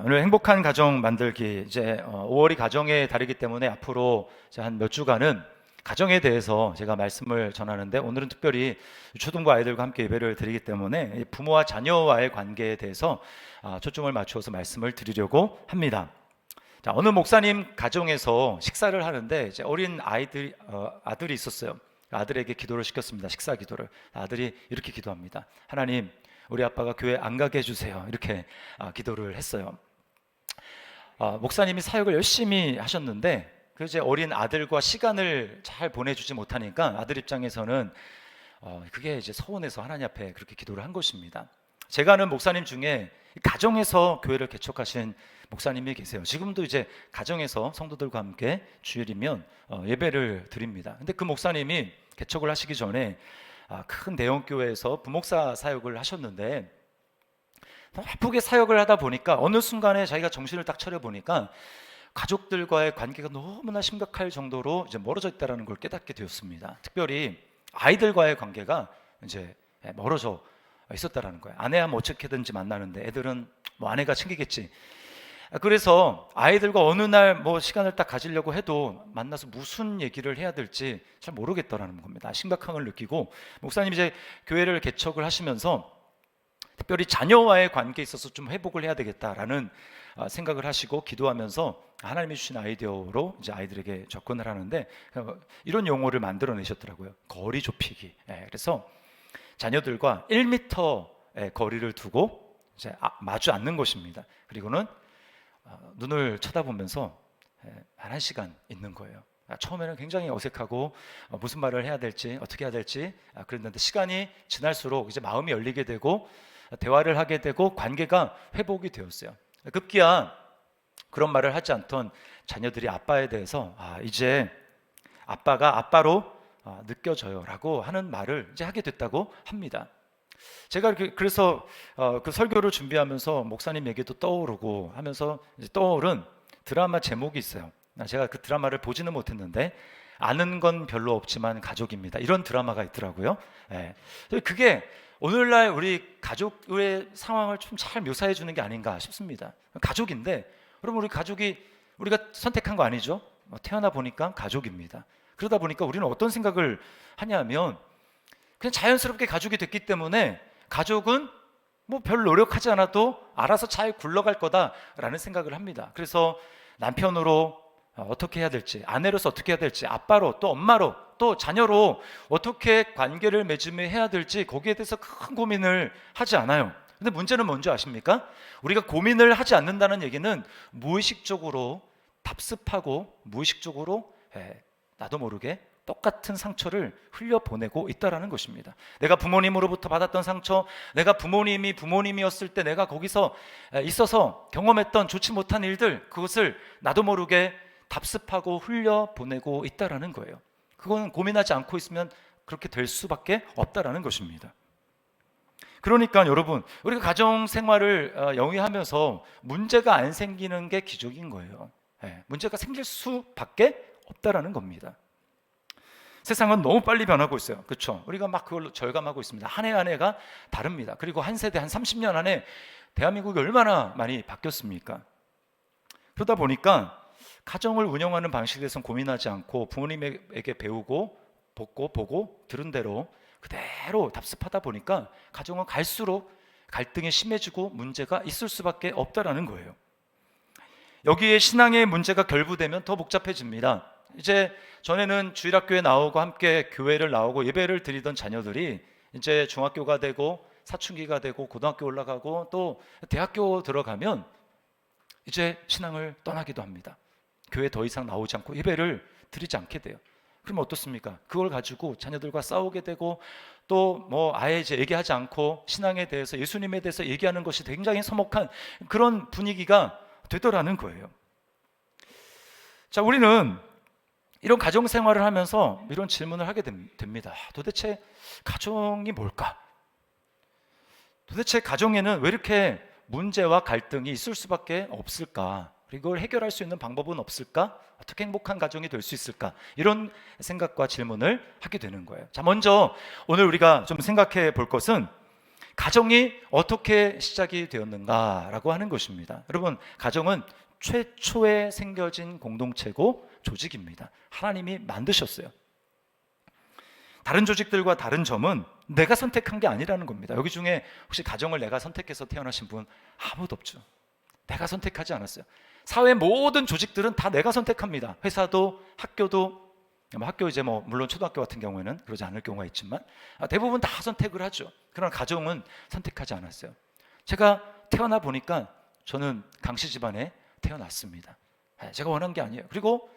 오늘 행복한 가정 만들기 이제 5월이 가정의 달이기 때문에 앞으로 한 몇 주간은 가정에 대해서 제가 말씀을 전하는데, 오늘은 특별히 초등부 아이들과 함께 예배를 드리기 때문에 부모와 자녀와의 관계에 대해서 초점을 맞추어서 말씀을 드리려고 합니다. 자, 어느 목사님 가정에서 식사를 하는데 이제 어린 아들이 있었어요. 아들에게 기도를 시켰습니다. 식사 기도를. 아들이 이렇게 기도합니다. 하나님, 우리 아빠가 교회 안 가게 해주세요. 이렇게 기도를 했어요. 목사님이 사역을 열심히 하셨는데 그 이제 어린 아들과 시간을 잘 보내주지 못하니까 아들 입장에서는 그게 이제 서운해서 하나님 앞에 그렇게 기도를 한 것입니다. 제가 아는 목사님 중에 가정에서 교회를 개척하신 목사님이 계세요. 지금도 이제 가정에서 성도들과 함께 주일이면 예배를 드립니다. 근데 그 목사님이 개척을 하시기 전에 큰 대형교회에서 부목사 사역을 하셨는데, 바쁘게 사역을 하다 보니까 어느 순간에 자기가 정신을 딱 차려 보니까 가족들과의 관계가 너무나 심각할 정도로 이제 멀어져 있다는 걸 깨닫게 되었습니다. 특별히 아이들과의 관계가 이제 멀어져 있었다라는 거예요. 아내야 뭐 어떻게든지 만나는데 애들은 뭐 아내가 챙기겠지. 그래서 아이들과 어느 날 뭐 시간을 딱 가지려고 해도 만나서 무슨 얘기를 해야 될지 잘 모르겠더라는 겁니다. 심각함을 느끼고 목사님이 이제 교회를 개척을 하시면서 특별히 자녀와의 관계에 있어서 좀 회복을 해야 되겠다라는 생각을 하시고 기도하면서 하나님이 주신 아이디어로 이제 아이들에게 접근을 하는데 이런 용어를 만들어내셨더라고요. 거리 좁히기. 그래서 자녀들과 1m 거리를 두고 이제 마주 앉는 것입니다. 그리고는 눈을 쳐다보면서 한 시간 있는 거예요. 처음에는 굉장히 어색하고 무슨 말을 해야 될지 어떻게 해야 될지 그랬는데 시간이 지날수록 이제 마음이 열리게 되고 대화를 하게 되고 관계가 회복이 되었어요. 급기야 그런 말을 하지 않던 자녀들이 아빠에 대해서 이제 아빠가 아빠로 느껴져요 라고 하는 말을 이제 하게 됐다고 합니다. 제가 그래서 그 설교를 준비하면서 목사님 얘기도 떠오르고 하면서 이제 떠오른 드라마 제목이 있어요. 제가 그 드라마를 보지는 못했는데 아는 건 별로 없지만 가족입니다. 이런 드라마가 있더라고요. 그게 오늘날 우리 가족의 상황을 좀 잘 묘사해 주는 게 아닌가 싶습니다. 가족인데 여러분, 우리 가족이 우리가 선택한 거 아니죠? 태어나 보니까 가족입니다. 그러다 보니까 우리는 어떤 생각을 하냐면 그냥 자연스럽게 가족이 됐기 때문에 가족은 뭐 별 노력하지 않아도 알아서 잘 굴러갈 거다라는 생각을 합니다. 그래서 남편으로 어떻게 해야 될지, 아내로서 어떻게 해야 될지, 아빠로 또 엄마로 또 자녀로 어떻게 관계를 맺으며 해야 될지 거기에 대해서 큰 고민을 하지 않아요. 근데 문제는 뭔지 아십니까? 우리가 고민을 하지 않는다는 얘기는 무의식적으로 답습하고 무의식적으로 나도 모르게 똑같은 상처를 흘려보내고 있다는 것입니다. 내가 부모님으로부터 받았던 상처, 내가 부모님이었을 때 내가 거기서 있어서 경험했던 좋지 못한 일들, 그것을 나도 모르게 답습하고 흘려보내고 있다는 거예요. 그거는 고민하지 않고 있으면 그렇게 될 수밖에 없다는 것입니다. 그러니까 여러분, 우리가 가정생활을 영위하면서 문제가 안 생기는 게 기적인 거예요. 문제가 생길 수밖에 없다는 겁니다. 세상은 너무 빨리 변하고 있어요. 그렇죠? 우리가 막 그걸로 절감하고 있습니다. 한 해 한 해가 다릅니다. 그리고 한 세대, 한 30년 안에 대한민국이 얼마나 많이 바뀌었습니까? 그러다 보니까 가정을 운영하는 방식에 대해서는 고민하지 않고 부모님에게 배우고 보고 들은 대로 그대로 답습하다 보니까 가정은 갈수록 갈등이 심해지고 문제가 있을 수밖에 없다는 거예요. 여기에 신앙의 문제가 결부되면 더 복잡해집니다. 이제 전에는 주일학교에 나오고 함께 교회를 나오고 예배를 드리던 자녀들이 이제 중학교가 되고 사춘기가 되고 고등학교 올라가고 또 대학교 들어가면 이제 신앙을 떠나기도 합니다. 교회 더 이상 나오지 않고 예배를 드리지 않게 돼요. 그러면 어떻습니까? 그걸 가지고 자녀들과 싸우게 되고 또 뭐 아예 이제 얘기하지 않고 신앙에 대해서, 예수님에 대해서 얘기하는 것이 굉장히 서먹한 그런 분위기가 되더라는 거예요. 자, 우리는 이런 가정 생활을 하면서 이런 질문을 하게 됩니다. 도대체 가정이 뭘까? 도대체 가정에는 왜 이렇게 문제와 갈등이 있을 수밖에 없을까? 그리고 이걸 해결할 수 있는 방법은 없을까? 어떻게 행복한 가정이 될 수 있을까? 이런 생각과 질문을 하게 되는 거예요. 자, 먼저 오늘 우리가 좀 생각해 볼 것은 가정이 어떻게 시작이 되었는가라고 하는 것입니다. 여러분, 가정은 최초에 생겨진 공동체고 조직입니다. 하나님이 만드셨어요. 다른 조직들과 다른 점은 내가 선택한 게 아니라는 겁니다. 여기 중에 혹시 가정을 내가 선택해서 태어나신 분 아무도 없죠. 내가 선택하지 않았어요. 사회 모든 조직들은 다 내가 선택합니다. 회사도, 학교도, 학교 이제 물론 초등학교 같은 경우에는 그러지 않을 경우가 있지만 대부분 다 선택을 하죠. 그러나 가정은 선택하지 않았어요. 제가 태어나 보니까 저는 강씨 집안에 태어났습니다. 제가 원한 게 아니에요. 그리고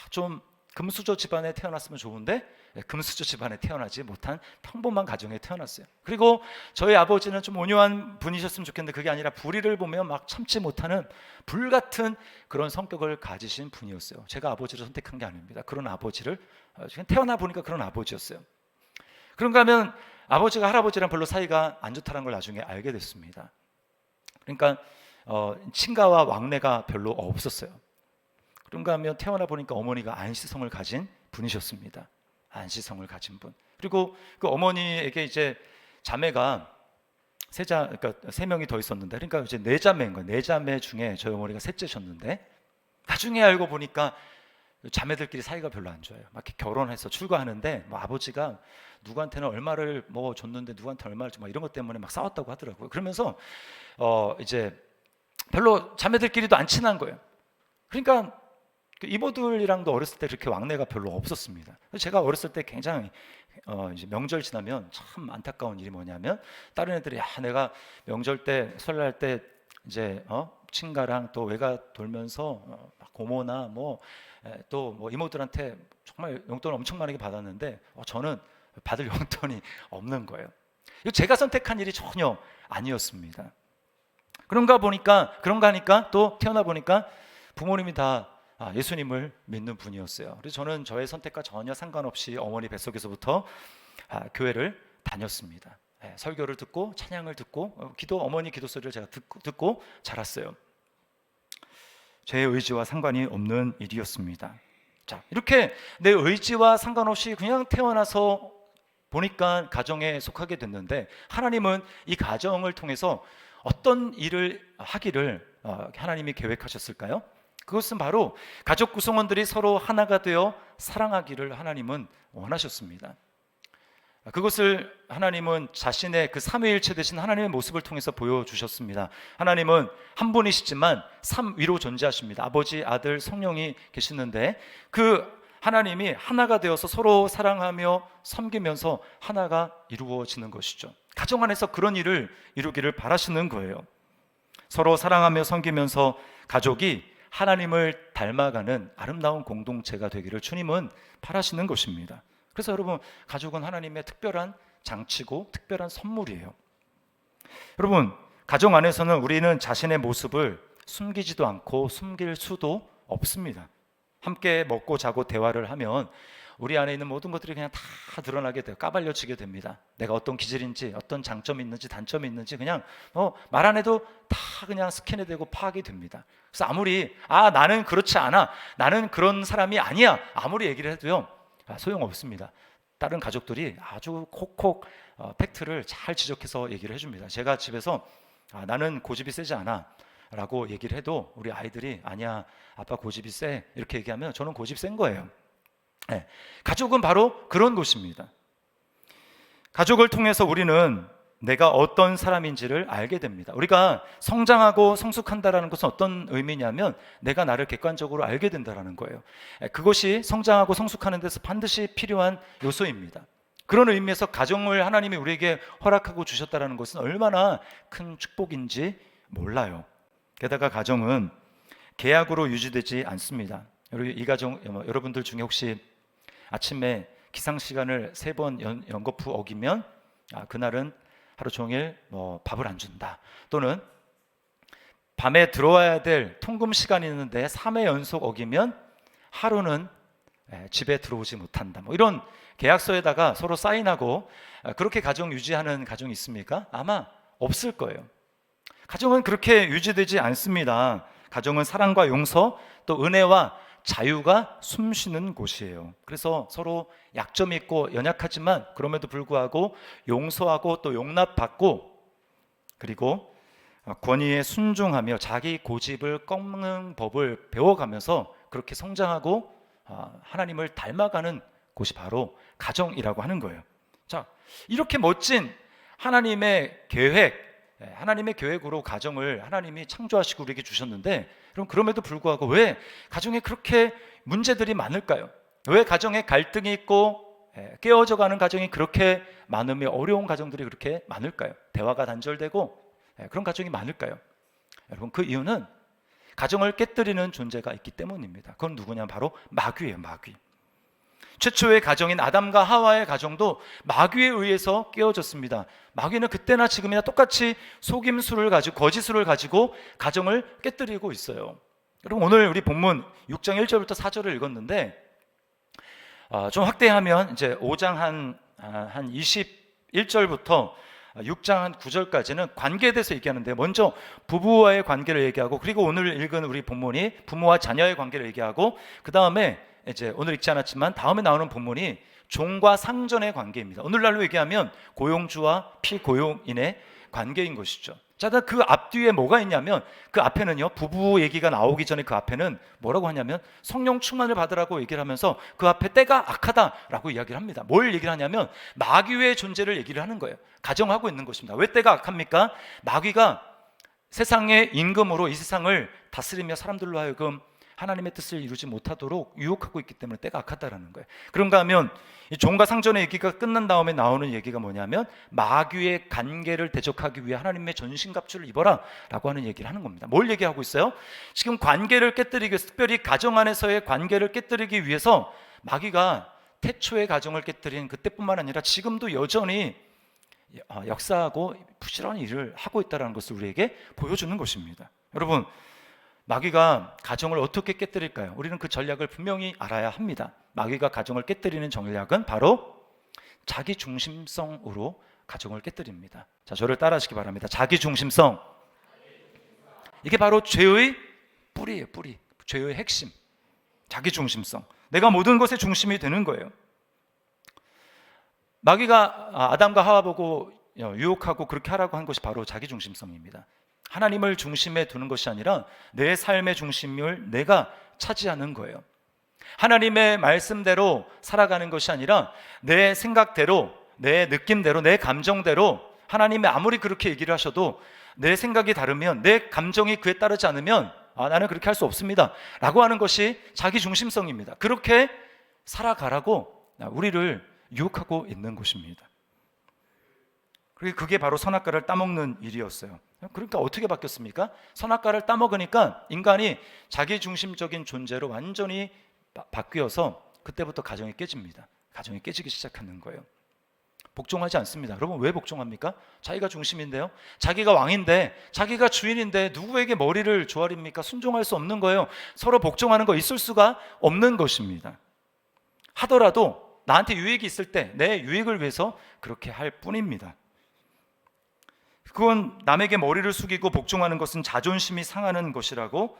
좀 금수저 집안에 태어났으면 좋은데 금수저 집안에 태어나지 못한 평범한 가정에 태어났어요. 그리고 저희 아버지는 좀 온유한 분이셨으면 좋겠는데 그게 아니라 불의를 보면 막 참지 못하는 불같은 그런 성격을 가지신 분이었어요. 제가 아버지를 선택한 게 아닙니다. 그런 아버지를 태어나 보니까 그런 아버지였어요. 그런가 하면 아버지가 할아버지랑 별로 사이가 안 좋다는 걸 나중에 알게 됐습니다. 그러니까 친가와 왕래가 별로 없었어요. 그런가 하면 태어나 보니까 어머니가 안시성을 가진 분이셨습니다. 안시성을 가진 분. 그리고 그 어머니에게 이제 자매가 그러니까 세 명이 더 있었는데, 그러니까 이제 네 자매인 거예요. 네 자매 중에 저희 어머니가 셋째셨는데, 나중에 알고 보니까 자매들끼리 사이가 별로 안 좋아요. 막 이렇게 결혼해서 출가하는데 아버지가 누구한테는 얼마를 줬는데 누구한테 얼마를 막 이런 것 때문에 막 싸웠다고 하더라고요. 그러면서 이제 별로 자매들끼리도 안 친한 거예요. 그러니까 이모들이랑도 어렸을 때 그렇게 왕래가 별로 없었습니다. 제가 어렸을 때 굉장히 이제 명절 지나면 참 안타까운 일이 뭐냐면 다른 애들이 내가 명절 때 설날 때 이제 친가랑 또 외가 돌면서 고모나 또 이모들한테 정말 용돈을 엄청 많이 받았는데 저는 받을 용돈이 없는 거예요. 이거 제가 선택한 일이 전혀 아니었습니다. 그런가 하니까 또 태어나 보니까 부모님이 다 예수님을 믿는 분이었어요. 그래서 저는 저의 선택과 전혀 상관없이 어머니 뱃속에서부터 교회를 다녔습니다. 설교를 듣고 찬양을 듣고 어머니 기도 소리를 제가 듣고 자랐어요. 제 의지와 상관이 없는 일이었습니다. 자, 이렇게 내 의지와 상관없이 그냥 태어나서 보니까 가정에 속하게 됐는데 하나님은 이 가정을 통해서 어떤 일을 하기를 하나님이 계획하셨을까요? 그것은 바로 가족 구성원들이 서로 하나가 되어 사랑하기를 하나님은 원하셨습니다. 그것을 하나님은 자신의 그 삼위일체 되신 하나님의 모습을 통해서 보여주셨습니다. 하나님은 한 분이시지만 삼위로 존재하십니다. 아버지, 아들, 성령이 계시는데 그 하나님이 하나가 되어서 서로 사랑하며 섬기면서 하나가 이루어지는 것이죠. 가정 안에서 그런 일을 이루기를 바라시는 거예요. 서로 사랑하며 섬기면서 가족이 하나님을 닮아가는 아름다운 공동체가 되기를 주님은 바라시는 것입니다. 그래서 여러분, 가족은 하나님의 특별한 장치고 특별한 선물이에요. 여러분, 가정 안에서는 우리는 자신의 모습을 숨기지도 않고 숨길 수도 없습니다. 함께 먹고 자고 대화를 하면 우리 안에 있는 모든 것들이 그냥 다 드러나게 돼요. 까발려지게 됩니다. 내가 어떤 기질인지, 어떤 장점이 있는지, 단점이 있는지 그냥 말 안 해도 다 그냥 스캔해되고 파악이 됩니다. 그래서 아무리 나는 그렇지 않아, 나는 그런 사람이 아니야, 아무리 얘기를 해도요 소용없습니다. 다른 가족들이 아주 콕콕 팩트를 잘 지적해서 얘기를 해줍니다. 제가 집에서 나는 고집이 세지 않아 라고 얘기를 해도 우리 아이들이 아니야, 아빠 고집이 세, 이렇게 얘기하면 저는 고집 센 거예요. 네. 가족은 바로 그런 곳입니다. 가족을 통해서 우리는 내가 어떤 사람인지를 알게 됩니다. 우리가 성장하고 성숙한다는 것은 어떤 의미냐면 내가 나를 객관적으로 알게 된다는 거예요. 그것이 성장하고 성숙하는 데서 반드시 필요한 요소입니다. 그런 의미에서 가정을 하나님이 우리에게 허락하고 주셨다는 것은 얼마나 큰 축복인지 몰라요. 게다가 가정은 계약으로 유지되지 않습니다. 이 가정, 여러분들 중에 혹시 아침에 기상시간을 3번 연거푸 어기면 그날은 하루 종일 밥을 안 준다, 또는 밤에 들어와야 될 통금 시간이 있는데 3회 연속 어기면 하루는 집에 들어오지 못한다, 이런 계약서에다가 서로 사인하고 그렇게 가정 유지하는 가정이 있습니까? 아마 없을 거예요. 가정은 그렇게 유지되지 않습니다. 가정은 사랑과 용서, 또 은혜와 자유가 숨쉬는 곳이에요. 그래서 서로 약점이 있고 연약하지만 그럼에도 불구하고 용서하고 또 용납받고, 그리고 권위에 순종하며 자기 고집을 꺾는 법을 배워가면서 그렇게 성장하고 하나님을 닮아가는 곳이 바로 가정이라고 하는 거예요. 자, 이렇게 멋진 하나님의 계획, 하나님의 계획으로 가정을 하나님이 창조하시고 우리에게 주셨는데, 그럼 그럼에도 불구하고 왜 가정에 그렇게 문제들이 많을까요? 왜 가정에 갈등이 있고 깨어져가는 가정이 그렇게 많으며 어려운 가정들이 그렇게 많을까요? 대화가 단절되고 그런 가정이 많을까요? 여러분, 그 이유는 가정을 깨뜨리는 존재가 있기 때문입니다. 그건 누구냐? 바로 마귀예요. 마귀. 최초의 가정인 아담과 하와의 가정도 마귀에 의해서 깨어졌습니다. 마귀는 그때나 지금이나 똑같이 속임수를 가지고, 거짓수를 가지고 가정을 깨뜨리고 있어요. 여러분, 오늘 우리 본문 6장 1절부터 4절을 읽었는데 좀 확대하면 이제 5장 한 21절부터 6장 한 9절까지는 관계에 대해서 얘기하는데, 먼저 부부와의 관계를 얘기하고, 그리고 오늘 읽은 우리 본문이 부모와 자녀의 관계를 얘기하고, 그 다음에 이제 오늘 읽지 않았지만 다음에 나오는 본문이 종과 상전의 관계입니다. 오늘날로 얘기하면 고용주와 피고용인의 관계인 것이죠. 자, 그 앞뒤에 뭐가 있냐면, 그 앞에는요, 부부 얘기가 나오기 전에 그 앞에는 뭐라고 하냐면 성령 충만을 받으라고 얘기를 하면서 그 앞에 때가 악하다라고 이야기를 합니다. 뭘 얘기를 하냐면 마귀의 존재를 얘기를 하는 거예요. 가정하고 있는 것입니다. 왜 때가 악합니까? 마귀가 세상의 임금으로 이 세상을 다스리며 사람들로 하여금 하나님의 뜻을 이루지 못하도록 유혹하고 있기 때문에 때가 악하다라는 거예요. 그런가 하면 이 종과 상전의 얘기가 끝난 다음에 나오는 얘기가 뭐냐면 마귀의 관계를 대적하기 위해 하나님의 전신갑주를 입어라 라고 하는 얘기를 하는 겁니다. 뭘 얘기하고 있어요? 지금 관계를 깨뜨리기 위해서, 특별히 가정 안에서의 관계를 깨뜨리기 위해서 마귀가 태초의 가정을 깨뜨린 그때뿐만 아니라 지금도 여전히 역사하고 부지런히 일을 하고 있다는 것을 우리에게 보여주는 것입니다. 여러분, 마귀가 가정을 어떻게 깨뜨릴까요? 우리는 그 전략을 분명히 알아야 합니다. 마귀가 가정을 깨뜨리는 전략은 바로 자기중심성으로 가정을 깨뜨립니다. 자, 저를 따라하시기 바랍니다. 자기중심성. 이게 바로 죄의 뿌리예요. 뿌리. 죄의 핵심. 자기중심성. 내가 모든 것의 중심이 되는 거예요. 마귀가 아담과 하와 보고 유혹하고 그렇게 하라고 한 것이 바로 자기중심성입니다. 하나님을 중심에 두는 것이 아니라 내 삶의 중심을 내가 차지하는 거예요. 하나님의 말씀대로 살아가는 것이 아니라 내 생각대로, 내 느낌대로, 내 감정대로, 하나님이 아무리 그렇게 얘기를 하셔도 내 생각이 다르면, 내 감정이 그에 따르지 않으면 나는 그렇게 할 수 없습니다 라고 하는 것이 자기중심성입니다. 그렇게 살아가라고 우리를 유혹하고 있는 것입니다. 그게 바로 선악과를 따먹는 일이었어요. 그러니까 어떻게 바뀌었습니까? 선악과를 따먹으니까 인간이 자기중심적인 존재로 완전히 바뀌어서 그때부터 가정이 깨집니다. 가정이 깨지기 시작하는 거예요. 복종하지 않습니다. 여러분, 왜 복종합니까? 자기가 중심인데요, 자기가 왕인데, 자기가 주인인데 누구에게 머리를 조아립니까? 순종할 수 없는 거예요. 서로 복종하는 거 있을 수가 없는 것입니다. 하더라도 나한테 유익이 있을 때 내 유익을 위해서 그렇게 할 뿐입니다. 그건 남에게 머리를 숙이고 복종하는 것은 자존심이 상하는 것이라고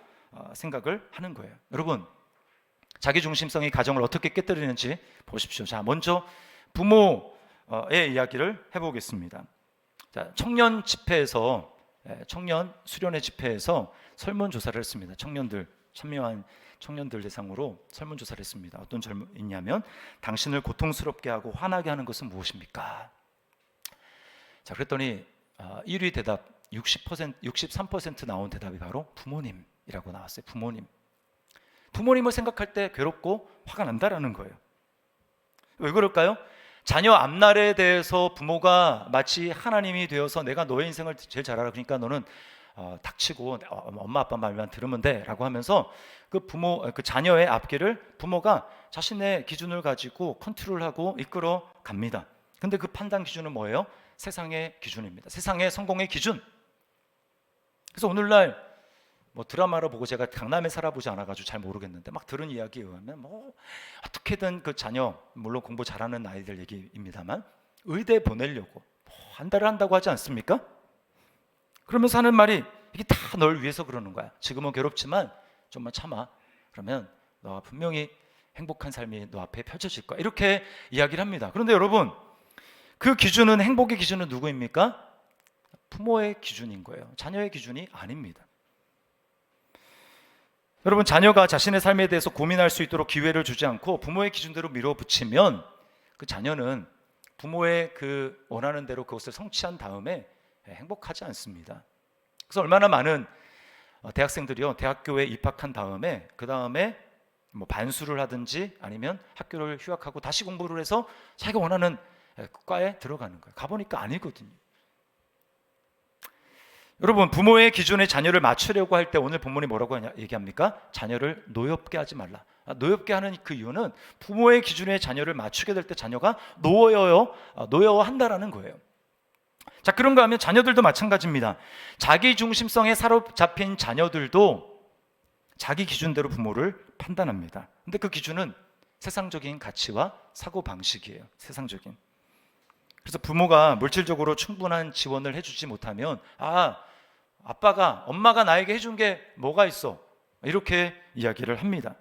생각을 하는 거예요. 여러분, 자기중심성이 가정을 어떻게 깨뜨리는지 보십시오. 자, 먼저 부모의 이야기를 해보겠습니다. 자, 청년 집회에서, 청년 수련회 집회에서 설문조사를 했습니다. 참여한 청년들 대상으로 설문조사를 했습니다. 어떤 질문이냐면, 당신을 고통스럽게 하고 화나게 하는 것은 무엇입니까? 자, 그랬더니 1위 대답 63% 나온 대답이 바로 부모님이라고 나왔어요. 부모님을 생각할 때 괴롭고 화가 난다라는 거예요. 왜 그럴까요? 자녀 앞날에 대해서 부모가 마치 하나님이 되어서 내가 너의 인생을 제일 잘 알아, 그러니까 너는 닥치고 엄마 아빠 말만 들으면 돼 라고 하면서 그 자녀의 앞길을 부모가 자신의 기준을 가지고 컨트롤하고 이끌어 갑니다. 근데 그 판단 기준은 뭐예요? 세상의 기준입니다. 세상의 성공의 기준. 그래서 오늘날 드라마를 보고, 제가 강남에 살아보지 않아가지고 잘 모르겠는데 막 들은 이야기에 의하면 어떻게든 그 자녀, 물론 공부 잘하는 아이들 얘기입니다만, 의대 보내려고 한 달을 한다고 하지 않습니까? 그러면서 하는 말이, 이게 다 널 위해서 그러는 거야. 지금은 괴롭지만 좀만 참아. 그러면 너가 분명히 행복한 삶이 너 앞에 펼쳐질 거야. 이렇게 이야기를 합니다. 그런데 여러분, 그 기준은, 행복의 기준은 누구입니까? 부모의 기준인 거예요. 자녀의 기준이 아닙니다. 여러분, 자녀가 자신의 삶에 대해서 고민할 수 있도록 기회를 주지 않고 부모의 기준대로 밀어붙이면 그 자녀는 부모의 그 원하는 대로 그것을 성취한 다음에 행복하지 않습니다. 그래서 얼마나 많은 대학생들이요, 대학교에 입학한 다음에 그 다음에 뭐 반수를 하든지 아니면 학교를 휴학하고 다시 공부를 해서 자기가 원하는 과에 들어가는 거예요. 가보니까 아니거든요. 여러분, 부모의 기준에 자녀를 맞추려고 할 때 오늘 본문이 뭐라고 얘기합니까? 자녀를 노엽게 하지 말라. 노엽게 하는 그 이유는 부모의 기준에 자녀를 맞추게 될 때 자녀가 노여워한다라는 거예요. 자, 그런가 하면 자녀들도 마찬가지입니다. 자기 중심성에 사로잡힌 자녀들도 자기 기준대로 부모를 판단합니다. 근데 그 기준은 세상적인 가치와 사고방식이에요. 세상적인. 그래서 부모가 물질적으로 충분한 지원을 해주지 못하면 엄마가 나에게 해준 게 뭐가 있어? 이렇게 이야기를 합니다.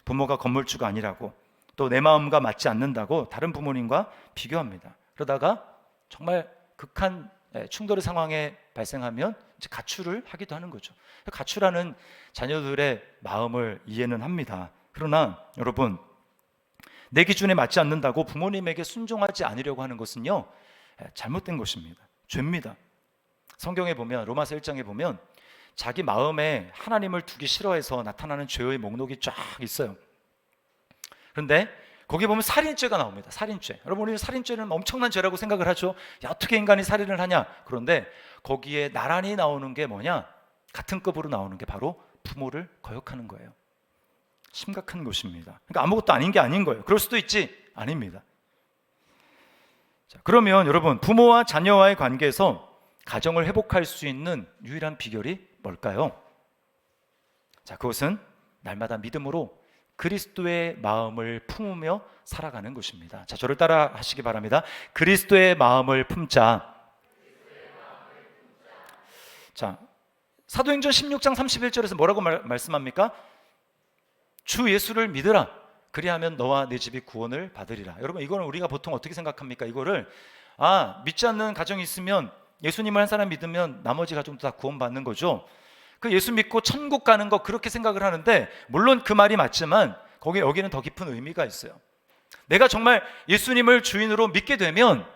부모가 건물주가 아니라고, 또 내 마음과 맞지 않는다고 다른 부모님과 비교합니다. 그러다가 정말 극한 충돌의 상황에 발생하면 이제 가출을 하기도 하는 거죠. 가출하는 자녀들의 마음을 이해는 합니다. 그러나 여러분, 내 기준에 맞지 않는다고 부모님에게 순종하지 않으려고 하는 것은요, 잘못된 것입니다. 죄입니다. 성경에 보면, 로마서 1장에 보면 자기 마음에 하나님을 두기 싫어해서 나타나는 죄의 목록이 쫙 있어요. 그런데 거기 보면 살인죄가 나옵니다. 살인죄. 여러분, 우리는 살인죄는 엄청난 죄라고 생각을 하죠. 야, 어떻게 인간이 살인을 하냐? 그런데 거기에 나란히 나오는 게 뭐냐? 같은 급으로 나오는 게 바로 부모를 거역하는 거예요. 심각한 것입니다. 그러니까 아무것도 아닌 게 아닌 거예요. 그럴 수도 있지? 아닙니다. 자, 그러면 여러분, 부모와 자녀와의 관계에서 가정을 회복할 수 있는 유일한 비결이 뭘까요? 자, 그것은 날마다 믿음으로 그리스도의 마음을 품으며 살아가는 것입니다. 자, 저를 따라 하시기 바랍니다. 그리스도의 마음을 품자. 자, 사도행전 16장 31절에서 뭐라고 말씀합니까? 주 예수를 믿으라. 그리하면 너와 네 집이 구원을 받으리라. 여러분, 이거는 우리가 보통 어떻게 생각합니까? 이거를 믿지 않는 가정이 있으면, 예수님을 한 사람 믿으면 나머지 가정도 다 구원받는 거죠. 그 예수 믿고 천국 가는 거 그렇게 생각을 하는데, 물론 그 말이 맞지만 여기는 더 깊은 의미가 있어요. 내가 정말 예수님을 주인으로 믿게 되면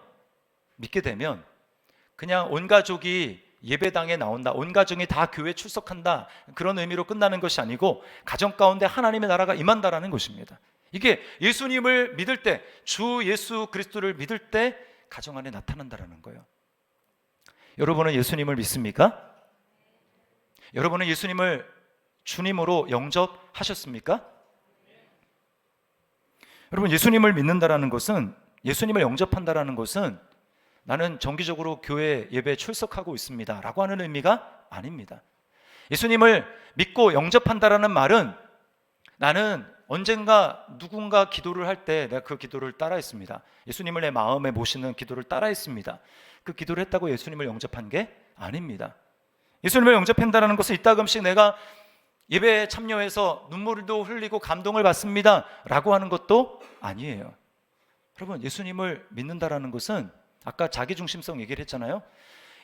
그냥 온 가족이 예배당에 나온다, 온 가정이 다 교회 출석한다, 그런 의미로 끝나는 것이 아니고 가정 가운데 하나님의 나라가 임한다라는 것입니다. 이게 예수님을 믿을 때, 주 예수 그리스도를 믿을 때 가정 안에 나타난다라는 거예요. 여러분은 예수님을 믿습니까? 여러분은 예수님을 주님으로 영접하셨습니까? 여러분, 예수님을 믿는다라는 것은, 예수님을 영접한다라는 것은 나는 정기적으로 교회 예배에 출석하고 있습니다 라고 하는 의미가 아닙니다. 예수님을 믿고 영접한다라는 말은 나는 언젠가 누군가 기도를 할 때 내가 그 기도를 따라했습니다. 예수님을 내 마음에 모시는 기도를 따라했습니다. 그 기도를 했다고 예수님을 영접한 게 아닙니다. 예수님을 영접한다는 것은 이따금씩 내가 예배에 참여해서 눈물도 흘리고 감동을 받습니다 라고 하는 것도 아니에요. 여러분, 예수님을 믿는다라는 것은 아까 자기중심성 얘기를 했잖아요.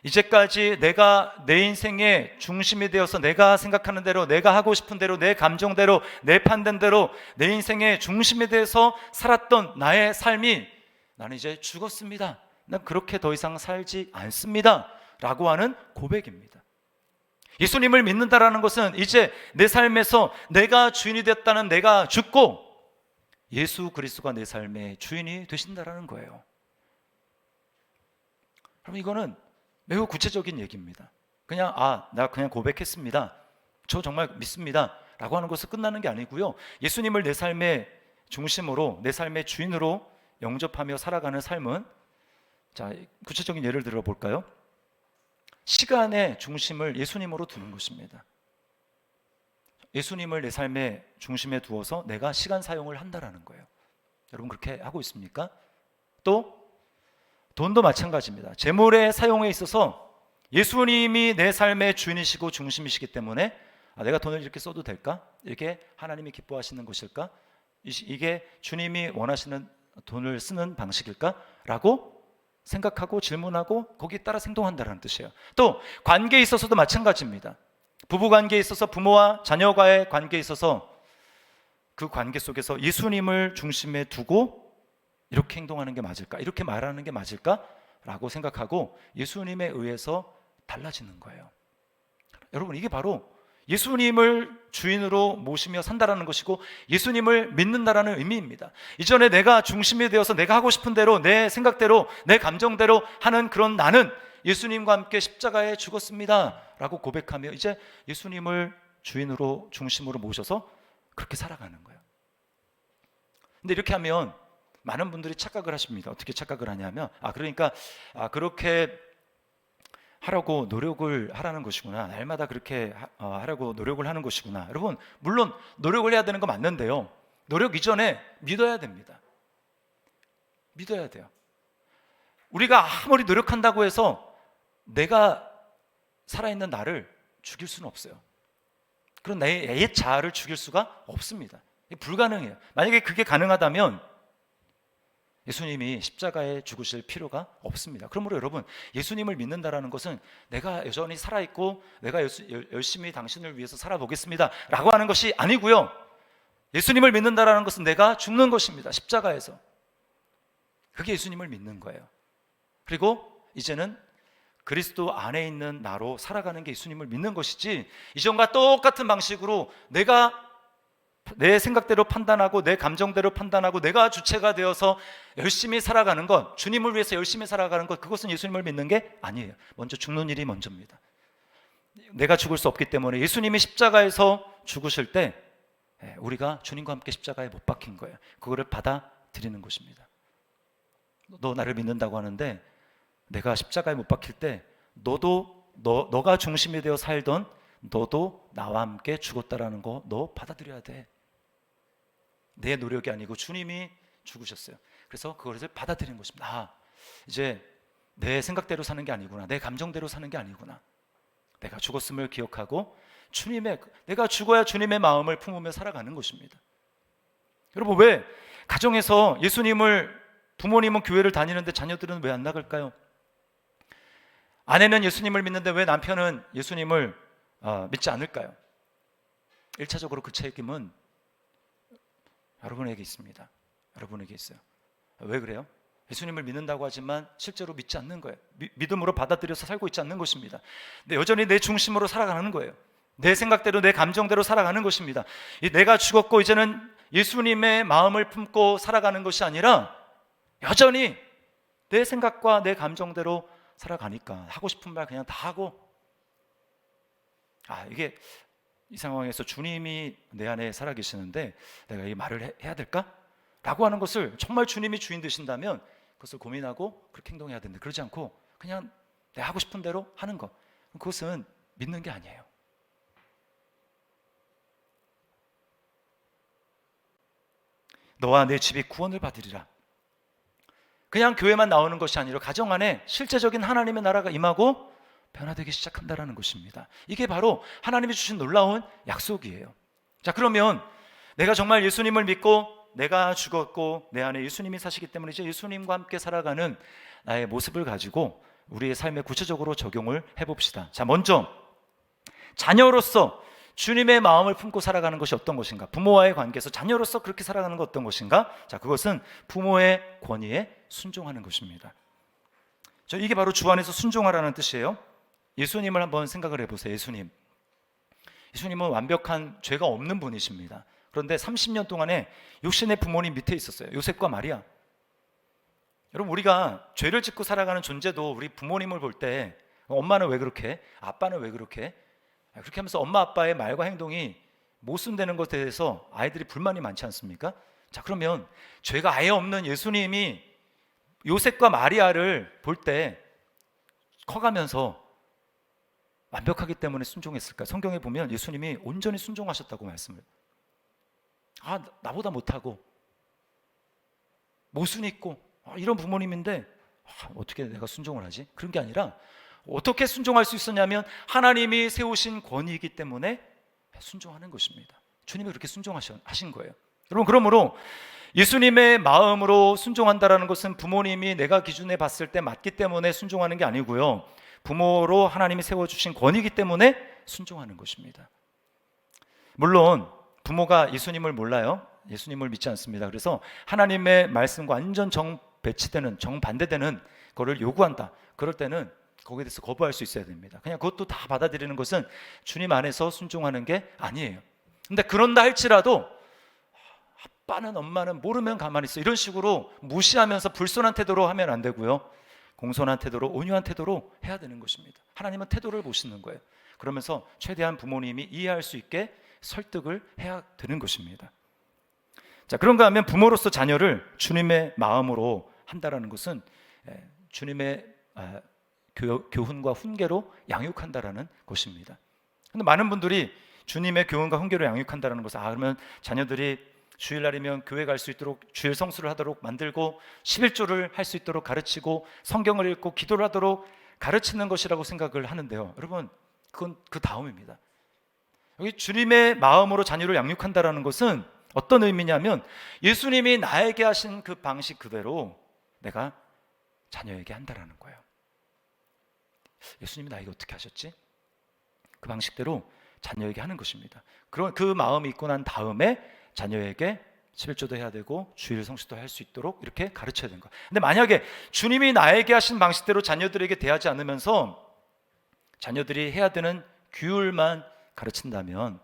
이제까지 내가 내 인생의 중심이 되어서 내가 생각하는 대로, 내가 하고 싶은 대로, 내 감정대로, 내 판단대로 내 인생의 중심에 대해서 살았던 나의 삶이, 나는 이제 죽었습니다, 난 그렇게 더 이상 살지 않습니다 라고 하는 고백입니다. 예수님을 믿는다라는 것은 이제 내 삶에서 내가 주인이 됐다는, 내가 죽고 예수 그리스도가 내 삶의 주인이 되신다라는 거예요. 그럼 이거는 매우 구체적인 얘기입니다. 그냥 나 그냥 고백했습니다, 저 정말 믿습니다 라고 하는 것은 끝나는 게 아니고요, 예수님을 내 삶의 중심으로, 내 삶의 주인으로 영접하며 살아가는 삶은, 자, 구체적인 예를 들어볼까요? 시간의 중심을 예수님으로 두는 것입니다. 예수님을 내 삶의 중심에 두어서 내가 시간 사용을 한다라는 거예요. 여러분, 그렇게 하고 있습니까? 또 돈도 마찬가지입니다. 재물의 사용에 있어서 예수님이 내 삶의 주인이시고 중심이시기 때문에 내가 돈을 이렇게 써도 될까? 이게 하나님이 기뻐하시는 것일까? 이게 주님이 원하시는 돈을 쓰는 방식일까? 라고 생각하고 질문하고 거기에 따라 행동한다는 뜻이에요. 또 관계에 있어서도 마찬가지입니다. 부부관계에 있어서 부모와 자녀와의 관계에 있어서 그 관계 속에서 예수님을 중심에 두고 이렇게 행동하는 게 맞을까? 이렇게 말하는 게 맞을까? 라고 생각하고 예수님에 의해서 달라지는 거예요. 여러분, 이게 바로 예수님을 주인으로 모시며 산다라는 것이고 예수님을 믿는다라는 의미입니다. 이전에 내가 중심이 되어서 내가 하고 싶은 대로 내 생각대로 내 감정대로 하는 그런 나는 예수님과 함께 십자가에 죽었습니다 라고 고백하며 이제 예수님을 주인으로 중심으로 모셔서 그렇게 살아가는 거예요. 근데 이렇게 하면 많은 분들이 착각을 하십니다. 어떻게 착각을 하냐면 그렇게 하라고 노력을 하라는 것이구나. 날마다 그렇게 하라고 노력을 하는 것이구나. 여러분, 물론 노력을 해야 되는 거 맞는데요, 노력 이전에 믿어야 됩니다. 믿어야 돼요. 우리가 아무리 노력한다고 해서 내가 살아있는 나를 죽일 수는 없어요. 그런 나의 옛 자아를 죽일 수가 없습니다. 불가능해요. 만약에 그게 가능하다면 예수님이 십자가에 죽으실 필요가 없습니다. 그러므로 여러분, 예수님을 믿는다라는 것은 내가 여전히 살아있고 내가 열심히 당신을 위해서 살아보겠습니다 라고 하는 것이 아니고요, 예수님을 믿는다라는 것은 내가 죽는 것입니다. 십자가에서. 그게 예수님을 믿는 거예요. 그리고 이제는 그리스도 안에 있는 나로 살아가는 게 예수님을 믿는 것이지, 이전과 똑같은 방식으로 내가 내 생각대로 판단하고 내 감정대로 판단하고 내가 주체가 되어서 열심히 살아가는 것, 주님을 위해서 열심히 살아가는 것, 그것은 예수님을 믿는 게 아니에요. 먼저 죽는 일이 먼저입니다. 내가 죽을 수 없기 때문에 예수님이 십자가에서 죽으실 때 우리가 주님과 함께 십자가에 못 박힌 거예요. 그거를 받아들이는 것입니다. 너 나를 믿는다고 하는데 내가 십자가에 못 박힐 때 너가 중심이 되어 살던 너도 나와 함께 죽었다라는 거 너 받아들여야 돼. 내 노력이 아니고 주님이 죽으셨어요. 그래서 그것을 받아들이는 것입니다. 이제 내 생각대로 사는 게 아니구나, 내 감정대로 사는 게 아니구나, 내가 죽었음을 기억하고 내가 죽어야 주님의 마음을 품으며 살아가는 것입니다. 여러분, 왜 가정에서 부모님은 교회를 다니는데 자녀들은 왜 안 나갈까요? 아내는 예수님을 믿는데 왜 남편은 예수님을 믿지 않을까요? 1차적으로 그 책임은 여러분에게 있습니다. 여러분에게 있어요. 왜 그래요? 예수님을 믿는다고 하지만 실제로 믿지 않는 거예요. 믿음으로 받아들여서 살고 있지 않는 것입니다. 근데 여전히 내 중심으로 살아가는 거예요. 내 생각대로 내 감정대로 살아가는 것입니다. 내가 죽었고 이제는 예수님의 마음을 품고 살아가는 것이 아니라 여전히 내 생각과 내 감정대로 살아가니까 하고 싶은 말 그냥 다 하고, 이게 이 상황에서 주님이 내 안에 살아계시는데 내가 이 말을 해야 될까? 라고 하는 것을 정말 주님이 주인 되신다면 그것을 고민하고 그렇게 행동해야 된다. 그러지 않고 그냥 내가 하고 싶은 대로 하는 것, 그것은 믿는 게 아니에요. 너와 내 집이 구원을 받으리라. 그냥 교회만 나오는 것이 아니라 가정 안에 실제적인 하나님의 나라가 임하고 변화되기 시작한다는 것입니다. 이게 바로 하나님이 주신 놀라운 약속이에요. 자, 그러면 내가 정말 예수님을 믿고 내가 죽었고 내 안에 예수님이 사시기 때문에 이제 예수님과 함께 살아가는 나의 모습을 가지고 우리의 삶에 구체적으로 적용을 해봅시다. 자, 먼저 자녀로서 주님의 마음을 품고 살아가는 것이 어떤 것인가? 부모와의 관계에서 자녀로서 그렇게 살아가는 것 어떤 것인가? 자, 그것은 부모의 권위에 순종하는 것입니다. 이게 바로 주 안에서 순종하라는 뜻이에요. 예수님을 한번 생각을 해보세요. 예수님은 완벽한 죄가 없는 분이십니다. 그런데 30년 동안에 육신의 부모님 밑에 있었어요. 요셉과 마리아. 여러분, 우리가 죄를 짓고 살아가는 존재도 우리 부모님을 볼 때 엄마는 왜 그렇게? 아빠는 왜 그렇게? 그렇게 하면서 엄마 아빠의 말과 행동이 모순되는 것에 대해서 아이들이 불만이 많지 않습니까? 자, 그러면 죄가 아예 없는 예수님이 요셉과 마리아를 볼 때 커가면서 완벽하기 때문에 순종했을까? 성경에 보면 예수님이 온전히 순종하셨다고 말씀을. 나보다 못하고 모순이 있고 이런 부모님인데 어떻게 내가 순종을 하지? 그런 게 아니라 어떻게 순종할 수 있었냐면 하나님이 세우신 권위이기 때문에 순종하는 것입니다. 주님이 그렇게 순종하신 거예요. 여러분, 그러므로 예수님의 마음으로 순종한다라는 것은 부모님이 내가 기준에 봤을 때 맞기 때문에 순종하는 게 아니고요, 부모로 하나님이 세워주신 권위이기 때문에 순종하는 것입니다. 물론 부모가 예수님을 몰라요. 예수님을 믿지 않습니다. 그래서 하나님의 말씀과 완전 정배치되는, 정반대되는 거를 요구한다. 그럴 때는 거기에 대해서 거부할 수 있어야 됩니다. 그냥 그것도 다 받아들이는 것은 주님 안에서 순종하는 게 아니에요. 근데 그런다 할지라도 아빠는 엄마는 모르면 가만히 있어, 이런 식으로 무시하면서 불손한 태도로 하면 안 되고요, 공손한 태도로, 온유한 태도로 해야 되는 것입니다. 하나님은 태도를 보시는 거예요. 그러면서 최대한 부모님이 이해할 수 있게 설득을 해야 되는 것입니다. 자, 그런가 하면 부모로서 자녀를 주님의 마음으로 한다라는 것은 주님의 교훈과 훈계로 양육한다라는 것입니다. 근데 많은 분들이 주님의 교훈과 훈계로 양육한다라는 것은, 그러면 자녀들이 주일날이면 교회 갈 수 있도록 주일 성수를 하도록 만들고 11조를 할 수 있도록 가르치고 성경을 읽고 기도를 하도록 가르치는 것이라고 생각을 하는데요, 여러분, 그건 그 다음입니다. 여기 주님의 마음으로 자녀를 양육한다라는 것은 어떤 의미냐면, 예수님이 나에게 하신 그 방식 그대로 내가 자녀에게 한다라는 거예요. 예수님이 나에게 어떻게 하셨지? 그 방식대로 자녀에게 하는 것입니다. 그런 그 마음이 있고 난 다음에 자녀에게 11조도 해야 되고 주일 성수도 할 수 있도록 이렇게 가르쳐야 되는 거예요. 근데 만약에 주님이 나에게 하신 방식대로 자녀들에게 대하지 않으면서 자녀들이 해야 되는 규율만 가르친다면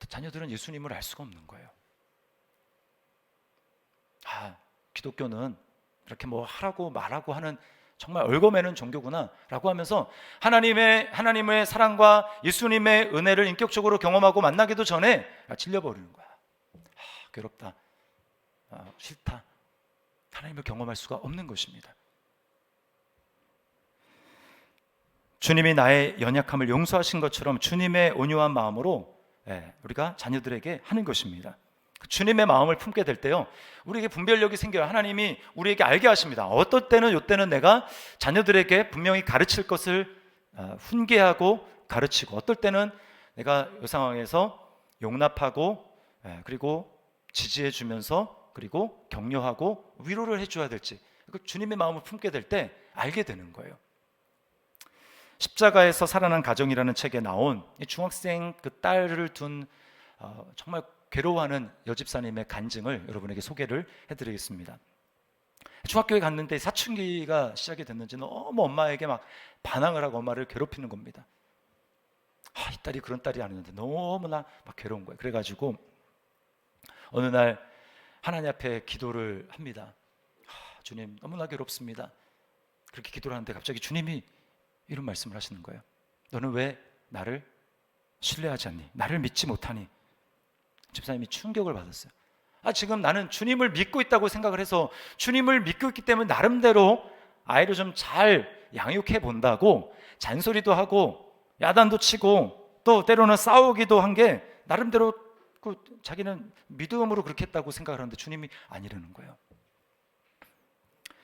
자녀들은 예수님을 알 수가 없는 거예요. 기독교는 이렇게 뭐 하라고 말하고 하는 정말 얽어매는 종교구나 라고 하면서 하나님의 사랑과 예수님의 은혜를 인격적으로 경험하고 만나기도 전에 질려버리는 거야. 괴롭다, 싫다, 하나님을 경험할 수가 없는 것입니다. 주님이 나의 연약함을 용서하신 것처럼 주님의 온유한 마음으로 우리가 자녀들에게 하는 것입니다. 주님의 마음을 품게 될 때요, 우리에게 분별력이 생겨요. 하나님이 우리에게 알게 하십니다. 어떨 때는 이때는 내가 자녀들에게 분명히 가르칠 것을 훈계하고 가르치고, 어떨 때는 내가 이 상황에서 용납하고 그리고 지지해 주면서 그리고 격려하고 위로를 해줘야 될지, 주님의 마음을 품게 될 때 알게 되는 거예요. 십자가에서 살아난 가정이라는 책에 나온 중학생 그 딸을 둔 정말 괴로워하는 여집사님의 간증을 여러분에게 소개를 해드리겠습니다. 중학교에 갔는데 사춘기가 시작이 됐는지 너무 엄마에게 막 반항을 하고 엄마를 괴롭히는 겁니다. 이 딸이 그런 딸이 아니었는데 너무나 막 괴로운 거예요. 그래가지고 어느 날 하나님 앞에 기도를 합니다. 주님, 너무나 괴롭습니다. 그렇게 기도를 하는데 갑자기 주님이 이런 말씀을 하시는 거예요. 너는 왜 나를 신뢰하지 않니? 나를 믿지 못하니? 집사님이 충격을 받았어요. 지금 나는 주님을 믿고 있다고 생각을 해서, 주님을 믿고 있기 때문에 나름대로 아이를 좀 잘 양육해 본다고 잔소리도 하고 야단도 치고 또 때로는 싸우기도 한 게 나름대로 자기는 믿음으로 그렇게 했다고 생각을 하는데 주님이 아니라는 거예요.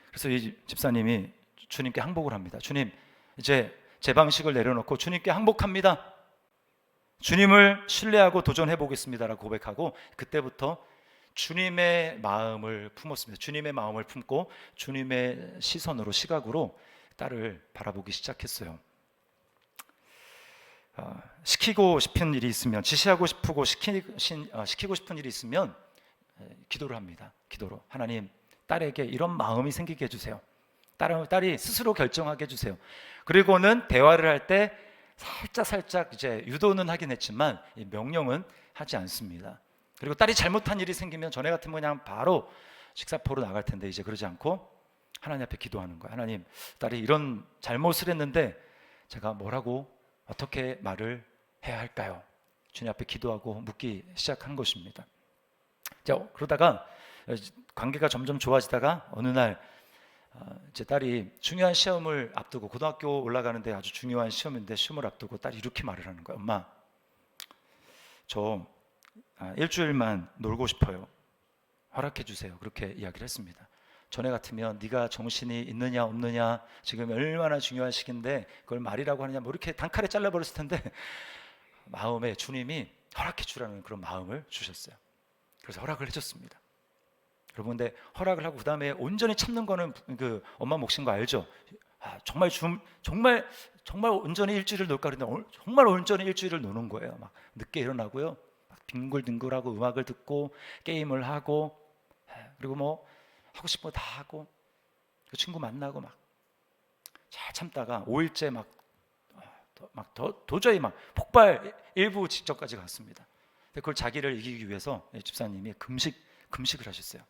그래서 이 집사님이 주님께 항복을 합니다. 주님, 이제 제 방식을 내려놓고 주님께 항복합니다. 주님을 신뢰하고 도전해 보겠습니다라고 고백하고, 그때부터 주님의 마음을 품었습니다. 주님의 마음을 품고 주님의 시선으로, 시각으로 딸을 바라보기 시작했어요. 시키고 싶은 일이 있으면, 지시하고 싶고 시키고 싶은 일이 있으면 기도를 합니다. 기도로, 하나님, 딸에게 이런 마음이 생기게 해주세요. 딸이 스스로 결정하게 해주세요. 그리고는 대화를 할 때 살짝 이제 유도는 하긴 했지만 명령은 하지 않습니다. 그리고 딸이 잘못한 일이 생기면 전에 같으면 그냥 바로 식사포로 나갈 텐데 이제 그러지 않고 하나님 앞에 기도하는 거예요. 하나님, 딸이 이런 잘못을 했는데 제가 뭐라고 어떻게 말을 해야 할까요? 주님 앞에 기도하고 묻기 시작한 것입니다. 자, 그러다가 관계가 점점 좋아지다가 어느 날 제 딸이 중요한 시험을 앞두고, 고등학교 올라가는데 아주 중요한 시험인데 시험을 앞두고 딸이 이렇게 말을 하는 거예요. 엄마, 저 일주일만 놀고 싶어요. 허락해 주세요. 그렇게 이야기를 했습니다. 전에 같으면 네가 정신이 있느냐 없느냐, 지금 얼마나 중요한 시기인데 그걸 말이라고 하느냐, 뭐 이렇게 단칼에 잘라버렸을 텐데 마음에 주님이 허락해 주라는 그런 마음을 주셨어요. 그래서 허락을 해줬습니다. 여러분, 근데 허락을 하고 그 다음에 온전히 참는 거는 그 엄마 몫인 거 알죠? 정말 온전히 일주일을 놀까 그랬는데 정말 온전히 일주일을 노는 거예요. 막 늦게 일어나고요, 막 뒹굴뒹굴하고 음악을 듣고 게임을 하고, 그리고 뭐 하고 싶은 거 다 하고 그 친구 만나고 막 잘 참다가 5일째 도저히 막 폭발 일부 직전까지 갔습니다. 근데 그걸 자기를 이기기 위해서 집사님이 금식을 하셨어요.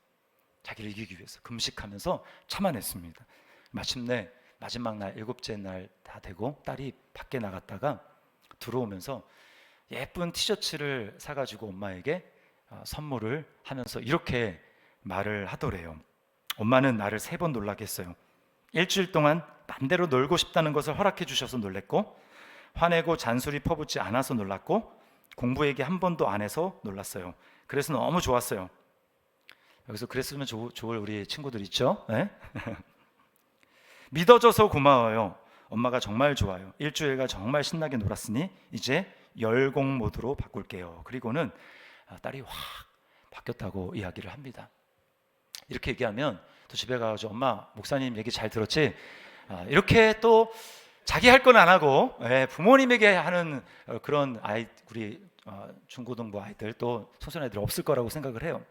자기를 이기기 위해서 금식하면서 참아냈습니다. 마침내 마지막 날, 7째 날 다 되고 딸이 밖에 나갔다가 들어오면서 예쁜 티셔츠를 사가지고 엄마에게 선물을 하면서 이렇게 말을 하더래요. 엄마는 나를 3번 놀라게 했어요. 일주일 동안 맘대로 놀고 싶다는 것을 허락해 주셔서 놀랬고, 화내고 잔소리 퍼붓지 않아서 놀랐고, 공부 얘기 한 번도 안 해서 놀랐어요. 그래서 너무 좋았어요. 여기서 그랬으면 좋을 우리 친구들 있죠? 네? 믿어줘서 고마워요. 엄마가 정말 좋아요. 일주일간 정말 신나게 놀았으니 이제 열공 모드로 바꿀게요. 그리고는 딸이 확 바뀌었다고 이야기를 합니다. 이렇게 얘기하면 또 집에 가서 엄마, 목사님 얘기 잘 들었지? 이렇게 또 자기 할 건 안 하고 부모님에게 하는 그런 우리 중고등부 아이들, 또 청소년 아이들 없을 거라고 생각을 해요.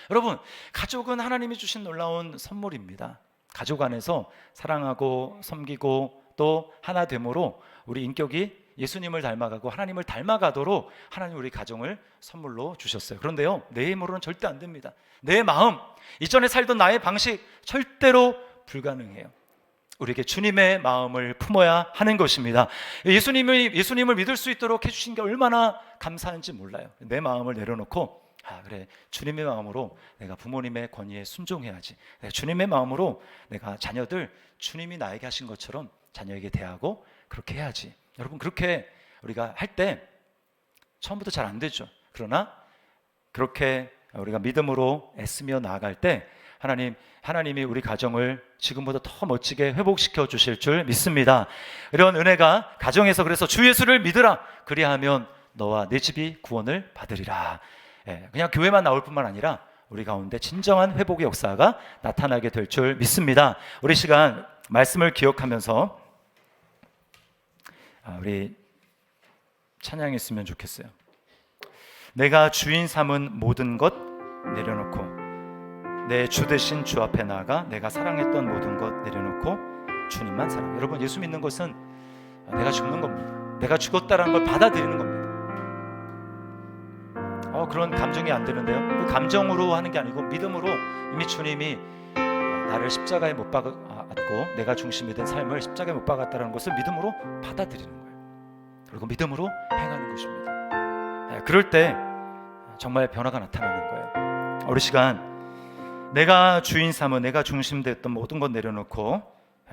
여러분, 가족은 하나님이 주신 놀라운 선물입니다. 가족 안에서 사랑하고 섬기고 또 하나 됨으로 우리 인격이 예수님을 닮아가고 하나님을 닮아가도록 하나님 우리 가정을 선물로 주셨어요. 그런데요, 내 힘으로는 절대 안 됩니다. 내 마음, 이전에 살던 나의 방식 절대로 불가능해요. 우리에게 주님의 마음을 품어야 하는 것입니다. 예수님을 믿을 수 있도록 해주신 게 얼마나 감사한지 몰라요. 내 마음을 내려놓고 그래, 주님의 마음으로 내가 부모님의 권위에 순종해야지. 주님의 마음으로 내가 자녀들 주님이 나에게 하신 것처럼 자녀에게 대하고 그렇게 해야지. 여러분, 그렇게 우리가 할 때 처음부터 잘 안 되죠. 그러나 그렇게 우리가 믿음으로 애쓰며 나아갈 때 하나님이 우리 가정을 지금보다 더 멋지게 회복시켜 주실 줄 믿습니다. 이런 은혜가 가정에서, 그래서 주 예수를 믿으라, 그리하면 너와 내 집이 구원을 받으리라. 그냥 교회만 나올 뿐만 아니라 우리 가운데 진정한 회복의 역사가 나타나게 될 줄 믿습니다. 우리 시간 말씀을 기억하면서 우리 찬양했으면 좋겠어요. 내가 주인 삼은 모든 것 내려놓고 내 주 대신 주 앞에 나아가 내가 사랑했던 모든 것 내려놓고 주님만 사랑. 여러분, 예수 믿는 것은 내가 죽는 겁니다. 내가 죽었다는 걸 받아들이는 겁니다. 그런 감정이 안 드는데요. 그 감정으로 하는 게 아니고 믿음으로 이미 주님이 나를 십자가에 못 박았고 내가 중심이 된 삶을 십자가에 못 박았다는 것을 믿음으로 받아들이는 거예요. 그리고 믿음으로 행하는 것입니다. 그럴 때 정말 변화가 나타나는 거예요. 우리 시간 내가 주인 삼은, 내가 중심됐던 모든 것 내려놓고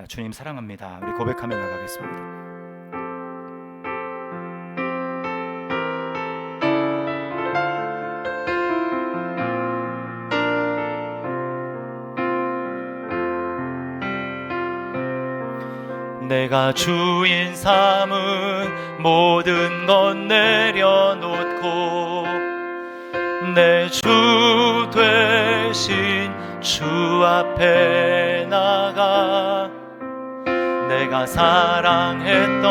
주님 사랑합니다, 우리 고백하며 나가겠습니다. 내가 주인 삼은 모든 것 내려놓고 내 주 되신 주 앞에 나가 내가 사랑했던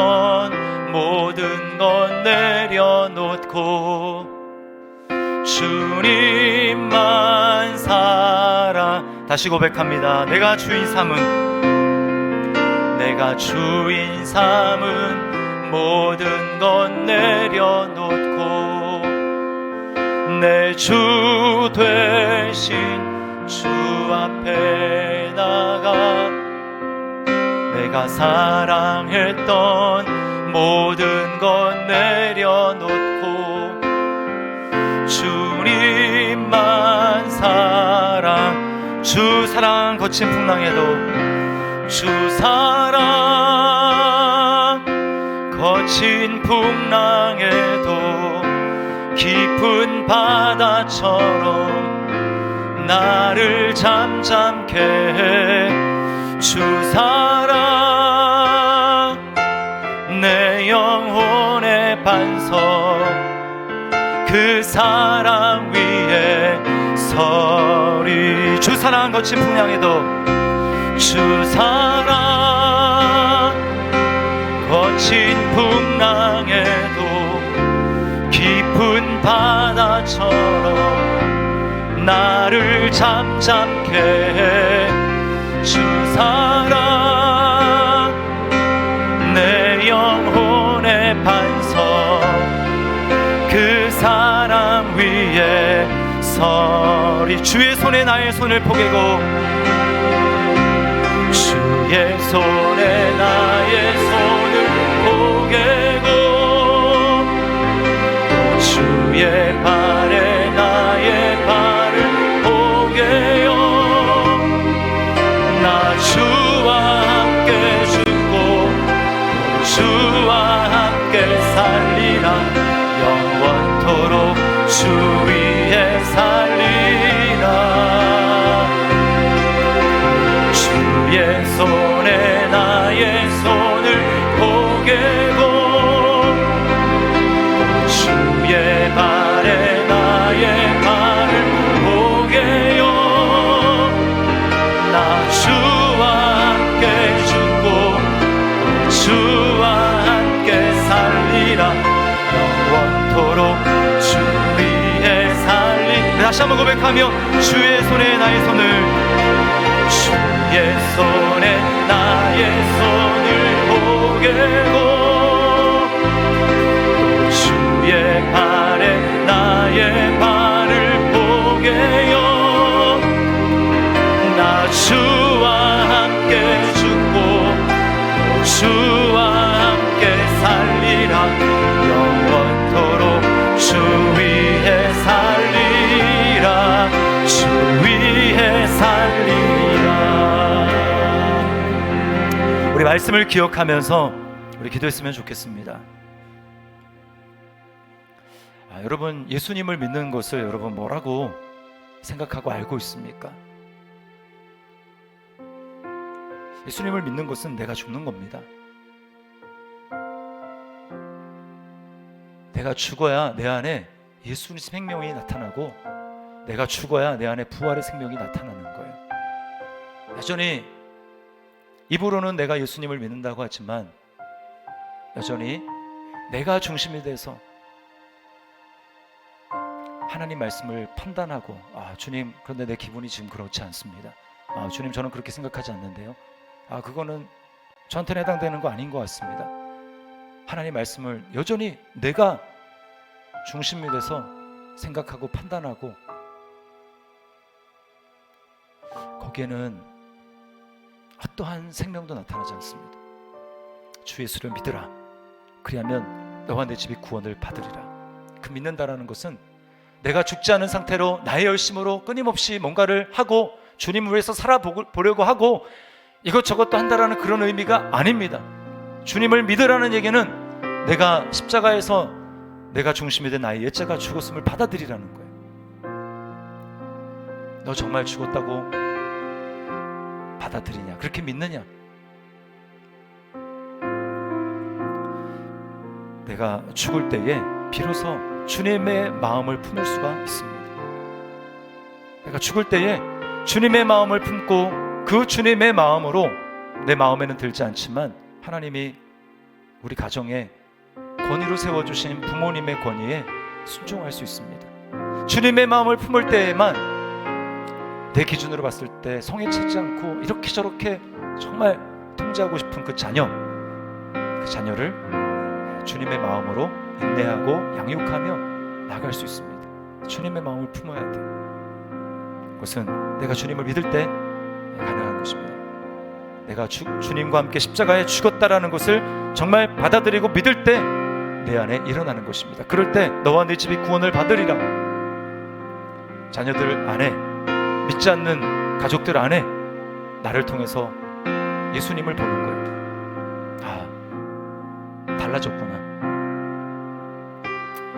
모든 것 내려놓고 주님만 사랑. 다시 고백합니다. 내가 주인 삼은 모든 것 내려놓고 내 주 되신 주 앞에 나가 내가 사랑했던 모든 것 내려놓고 주님만 사랑. 주 사랑 거친 풍랑에도 주 사랑 거친 풍랑에도 깊은 바다처럼 나를 잠잠케 해. 주 사랑 내 영혼의 반석 사랑 위에 서리. 주 사랑 거친 풍랑에도, 주 사랑 거친 풍랑에도 깊은 바다처럼 나를 잠잠케 해. 주 사랑 내 영혼의 반석, 그 사랑 위에 서리. 주의 손에 나의 손을 포개고, 주의 손에 나의 손을 포개고, 주의 발에 나의 발을 포개요. 나 주와 함께 죽고 주와 함께 살리라. 영원토록 주 위에 살리라. 주의 손에 나의 손을 포개고, 주의 발에 나의 발을 포개요. 나 주와 함께 죽고 주와 함께 살리라. 영원토록 주 위에 살리. 다시 한번 고백하며, 주의 손에 나의 손을, 주의 손에 나의 손을 포개고, 주의 발에 나의 발을 포개요. 나 주와 함께 죽고 주와 함께 살리라. 영원토록 주 위에 살리라. 주 위에 살리라. 우리 말씀을 기억하면서 우리 기도했으면 좋겠습니다. 여러분, 예수님을 믿는 것을 여러분 뭐라고 생각하고 알고 있습니까? 예수님을 믿는 것은 내가 죽는 겁니다. 내가 죽어야 내 안에 예수님 생명이 나타나고, 내가 죽어야 내 안에 부활의 생명이 나타나는 거예요. 여전히 입으로는 내가 예수님을 믿는다고 하지만 여전히 내가 중심이 돼서 하나님 말씀을 판단하고, 주님, 그런데 내 기분이 지금 그렇지 않습니다. 주님, 저는 그렇게 생각하지 않는데요. 그거는 저한테는 해당되는 거 아닌 것 같습니다. 하나님 말씀을 여전히 내가 중심이 돼서 생각하고 판단하고, 거기에는 어떠한 생명도 나타나지 않습니다. 주 예수를 믿으라. 그리하면 너와 내 집이 구원을 받으리라. 그 믿는다라는 것은 내가 죽지 않은 상태로 나의 열심으로 끊임없이 뭔가를 하고 주님을 위해서 살아보려고 하고 이것저것도 한다라는 그런 의미가 아닙니다. 주님을 믿으라는 얘기는 내가 십자가에서 내가 중심이 된 나의 옛자가 죽었음을 받아들이라는 거예요. 너 정말 죽었다고 받아들이냐? 그렇게 믿느냐? 내가 죽을 때에 비로소 주님의 마음을 품을 수가 있습니다. 내가 죽을 때에 주님의 마음을 품고 그 주님의 마음으로, 내 마음에는 들지 않지만 하나님이 우리 가정에 권위로 세워주신 부모님의 권위에 순종할 수 있습니다. 주님의 마음을 품을 때에만 내 기준으로 봤을 때 성에 차지 않고 이렇게 저렇게 정말 통제하고 싶은 그 자녀를 주님의 마음으로 인내하고 양육하며 나갈 수 있습니다. 주님의 마음을 품어야 돼요. 그것은 내가 주님을 믿을 때 가능한 것입니다. 내가 주님과 함께 십자가에 죽었다라는 것을 정말 받아들이고 믿을 때 내 안에 일어나는 것입니다. 그럴 때 너와 내 집이 구원을 받으리라. 자녀들 안에, 믿지 않는 가족들 안에 나를 통해서 예수님을 보는 거예요. 달라졌구나.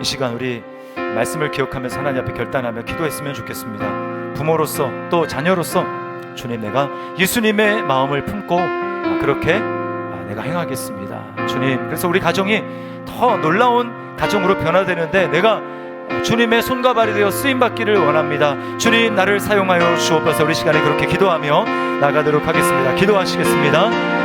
이 시간 우리 말씀을 기억하면서 하나님 앞에 결단하며 기도했으면 좋겠습니다. 부모로서 또 자녀로서 주님, 내가 예수님의 마음을 품고 그렇게 내가 행하겠습니다. 주님, 그래서 우리 가정이 더 놀라운 가정으로 변화되는데 내가 주님의 손과 발이 되어 쓰임받기를 원합니다. 주님 나를 사용하여 주옵소서. 우리 시간에 그렇게 기도하며 나가도록 하겠습니다. 기도하시겠습니다.